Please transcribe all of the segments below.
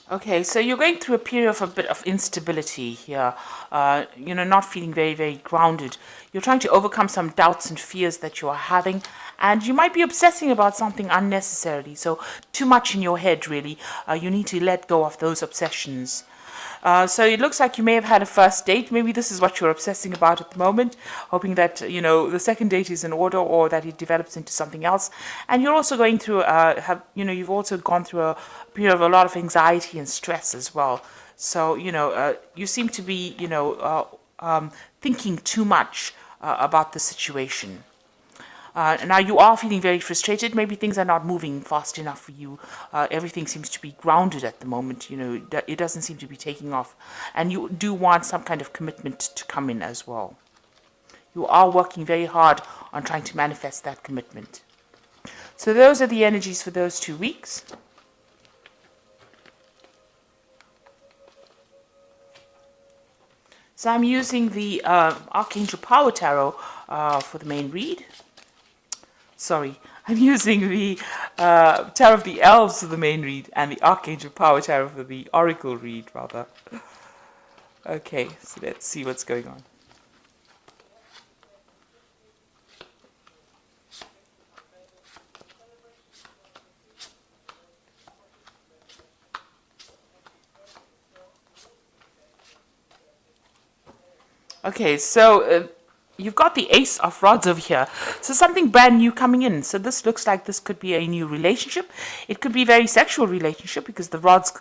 Okay, so you're going through a period of a bit of instability here, not feeling very, very grounded. You're trying to overcome some doubts and fears that you are having, and you might be obsessing about something unnecessarily. So, too much in your head, really. You need to let go of those obsessions. So it looks like you may have had a first date. Maybe this is what you're obsessing about at the moment, hoping that the second date is in order or that it develops into something else. And you're also going through you've also gone through a period of a lot of anxiety and stress as well. So you seem to be thinking too much about the situation. Now you are feeling very frustrated. Maybe things are not moving fast enough for you. Everything seems to be grounded at the moment. It doesn't seem to be taking off, and you do want some kind of commitment to come in as well. You are working very hard on trying to manifest that commitment. So those are the energies for those 2 weeks. So I'm using the Archangel Power Tarot for the main read. Sorry, I'm using the Tarot of the Elves for the main read and the Archangel Power Tarot for the Oracle read, rather. Okay, so let's see what's going on. Okay, so you've got the Ace of Rods over here. So something brand new coming in. So this looks like this could be a new relationship. It could be a very sexual relationship because the Rods,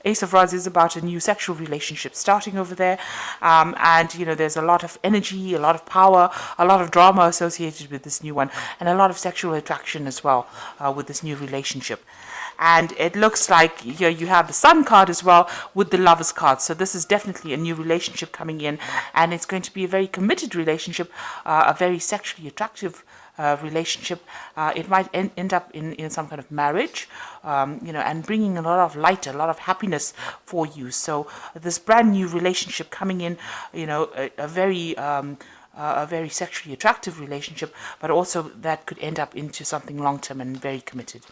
Ace of Rods is about a new sexual relationship starting over there. And there's a lot of energy, a lot of power, a lot of drama associated with this new one, and a lot of sexual attraction as well with this new relationship. And it looks like here you have the Sun card as well with the Lovers card. So this is definitely a new relationship coming in, and it's going to be a very committed relationship, a very sexually attractive relationship. It might end up in some kind of marriage, and bringing a lot of light, a lot of happiness for you. So this brand new relationship coming in, a very sexually attractive relationship, but also that could end up into something long-term and very committed.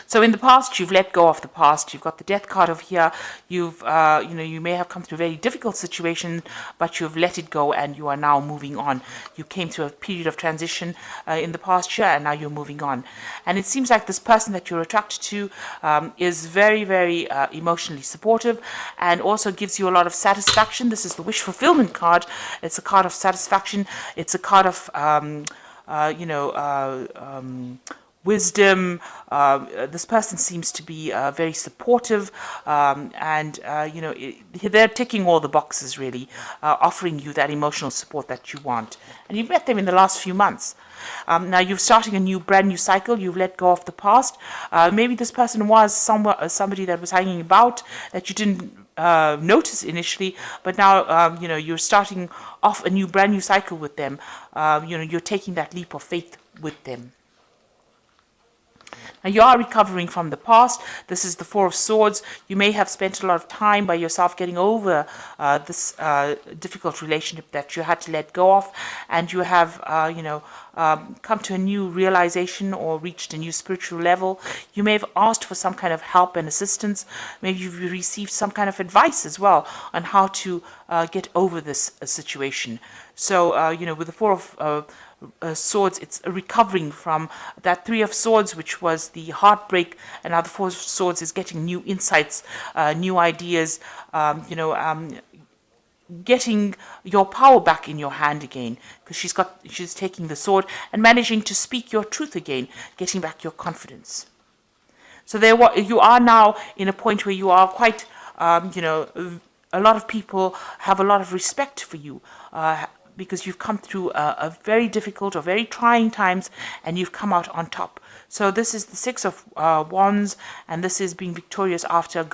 So in the past, you've let go of the past. You've got the Death card over here. You may have come through a very difficult situation, but you've let it go and you are now moving on. You came through a period of transition in the past year, and now you're moving on. And it seems like this person that you're attracted to is very, very emotionally supportive and also gives you a lot of satisfaction. This is the Wish Fulfillment card. It's a card of satisfaction. It's a card of, wisdom. This person seems to be very supportive, and they're ticking all the boxes, really, offering you that emotional support that you want. And you've met them in the last few months. Now you're starting a brand new cycle. You've let go of the past. Maybe this person was somebody that was hanging about that you didn't notice initially, but now you're starting off a brand new cycle with them. You're taking that leap of faith with them. Now you are recovering from the past. This is the Four of Swords. You may have spent a lot of time by yourself getting over this difficult relationship that you had to let go of, and you have, come to a new realization or reached a new spiritual level. You may have asked for some kind of help and assistance. Maybe you've received some kind of advice as well on how to get over this situation. So, with the Four of Swords, it's recovering from that Three of Swords, which was the heartbreak, and now the Four of Swords is getting new insights, new ideas, getting your power back in your hand again, because she's taking the sword and managing to speak your truth again, getting back your confidence. So you are now in a point where you are quite, a lot of people have a lot of respect for you, because you've come through a very difficult or very trying times, and you've come out on top. So this is the Six of Wands, and this is being victorious after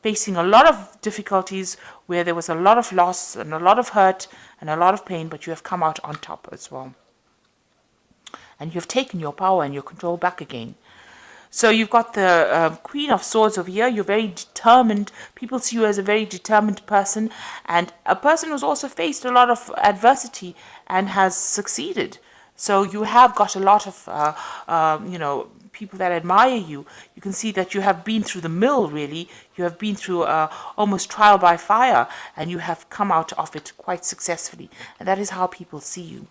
facing a lot of difficulties where there was a lot of loss and a lot of hurt and a lot of pain, but you have come out on top as well. And you've taken your power and your control back again. So you've got the Queen of Swords over here. You're very determined. People see you as a very determined person, and a person who's also faced a lot of adversity and has succeeded. So you have got a lot of, people that admire you. You can see that you have been through the mill, really. You have been through almost trial by fire, and you have come out of it quite successfully. And that is how people see you.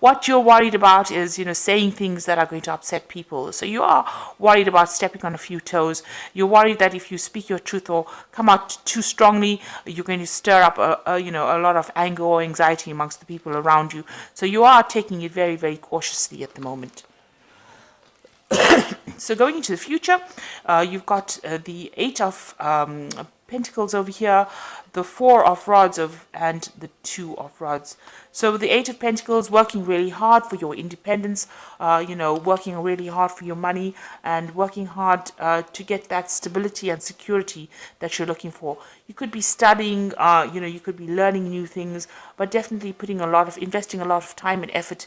What you're worried about is, saying things that are going to upset people. So you are worried about stepping on a few toes. You're worried that if you speak your truth or come out too strongly, you're going to stir up a lot of anger or anxiety amongst the people around you. So you are taking it very, very cautiously at the moment. So going into the future, you've got the Eight of Pentacles over here, the Four of Rods and the Two of Rods. So the Eight of Pentacles, working really hard for your independence, working really hard for your money, and working hard to get that stability and security that you're looking for. You could be studying, you could be learning new things, but definitely investing a lot of time and effort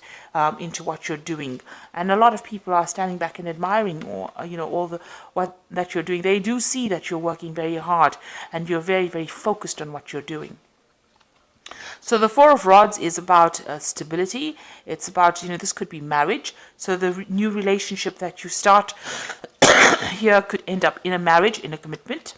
into what you're doing. And a lot of people are standing back and admiring, what that you're doing. They do see that you're working very hard and you're very, very focused on what you're doing. So the Four of Rods is about stability. It's about, this could be marriage. So the new relationship that you start here could end up in a marriage, in a commitment,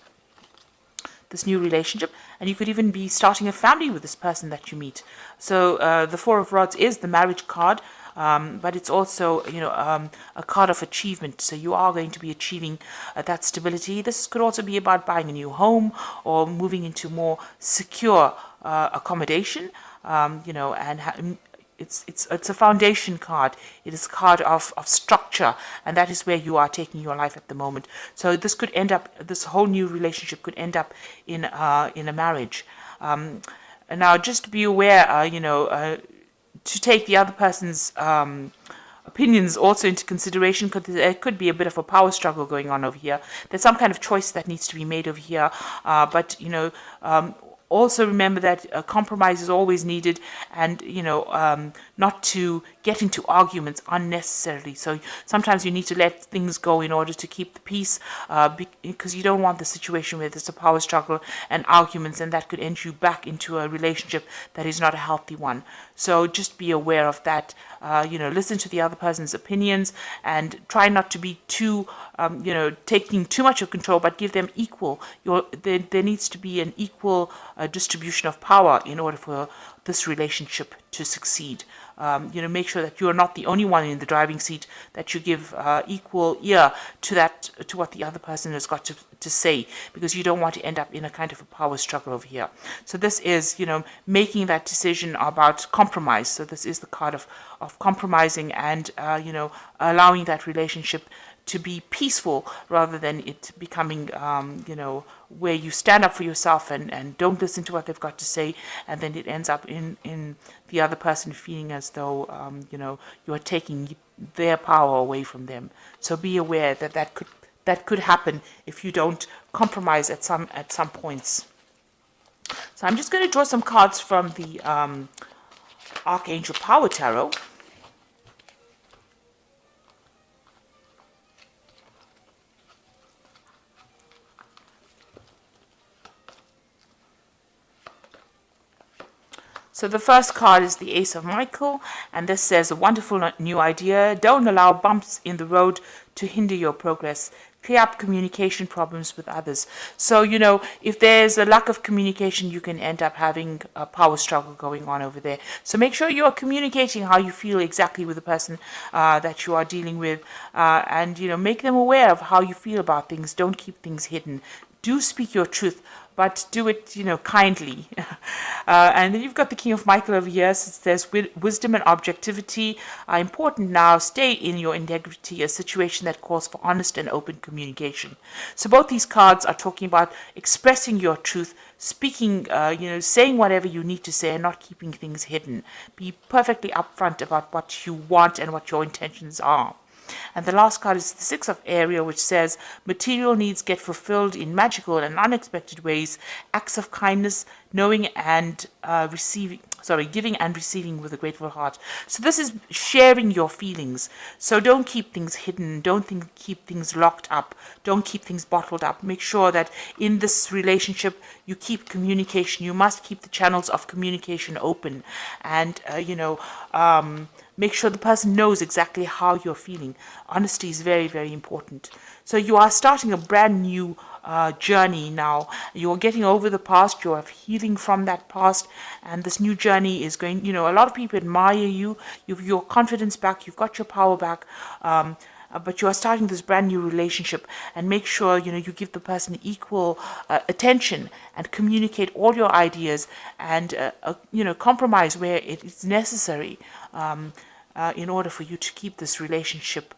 this new relationship. And you could even be starting a family with this person that you meet. So the Four of Rods is the marriage card. But it's also, a card of achievement. So you are going to be achieving that stability. This could also be about buying a new home or moving into more secure accommodation. And it's a foundation card. It is a card of structure, and that is where you are taking your life at the moment. So this could end up, this whole new relationship could end up in a marriage. And now, just be aware, to take the other person's opinions also into consideration, because there could be a bit of a power struggle going on over here. There's some kind of choice that needs to be made over here, but also remember that a compromise is always needed, and not to get into arguments unnecessarily. So sometimes you need to let things go in order to keep the peace, because you don't want the situation where there's a power struggle and arguments, and that could end you back into a relationship that is not a healthy one. So just be aware of that. Listen to the other person's opinions and try not to be too, taking too much of control, but give them equal. There needs to be an equal distribution of power in order for this relationship to succeed. Make sure that you are not the only one in the driving seat, that you give equal ear to what the other person has got to say, because you don't want to end up in a kind of a power struggle over here. So this is, making that decision about compromise. So this is the card of compromising and, allowing that relationship to be peaceful rather than it becoming, where you stand up for yourself and don't listen to what they've got to say, and then it ends up in the other person feeling as though, you are taking their power away from them. So be aware that could happen if you don't compromise at some points. So I'm just going to draw some cards from the Archangel Power Tarot. So the first card is the Ace of Michael, and this says, a wonderful new idea. Don't allow bumps in the road to hinder your progress. Clear up communication problems with others. So, if there's a lack of communication, you can end up having a power struggle going on over there. So make sure you are communicating how you feel exactly with the person that you are dealing with, and, make them aware of how you feel about things. Don't keep things hidden. Do speak your truth, but do it, kindly. And then you've got the King of Michael over here. So it says, wisdom and objectivity are important now. Stay in your integrity, a situation that calls for honest and open communication. So both these cards are talking about expressing your truth, speaking, saying whatever you need to say and not keeping things hidden. Be perfectly upfront about what you want and what your intentions are. And the last card is the Six of Aria, which says, material needs get fulfilled in magical and unexpected ways. Acts of kindness, knowing and receiving, giving and receiving with a grateful heart. So this is sharing your feelings. So don't keep things hidden. Don't keep things locked up. Don't keep things bottled up. Make sure that in this relationship you keep communication. You must keep the channels of communication open, and make sure the person knows exactly how you're feeling. Honesty is very, very important. So you are starting a brand new journey now. You're getting over the past, you're healing from that past, and this new journey is going, a lot of people admire you, you've your confidence back, you've got your power back, but you are starting this brand new relationship, and make sure, you give the person equal attention and communicate all your ideas, and, compromise where it is necessary, in order for you to keep this relationship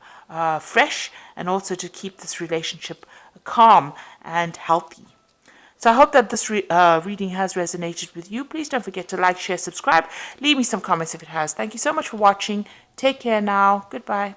fresh, and also to keep this relationship calm and healthy. So I hope that this reading has resonated with you. Please don't forget to like, share, subscribe. Leave me some comments if it has. Thank you so much for watching. Take care now. Goodbye.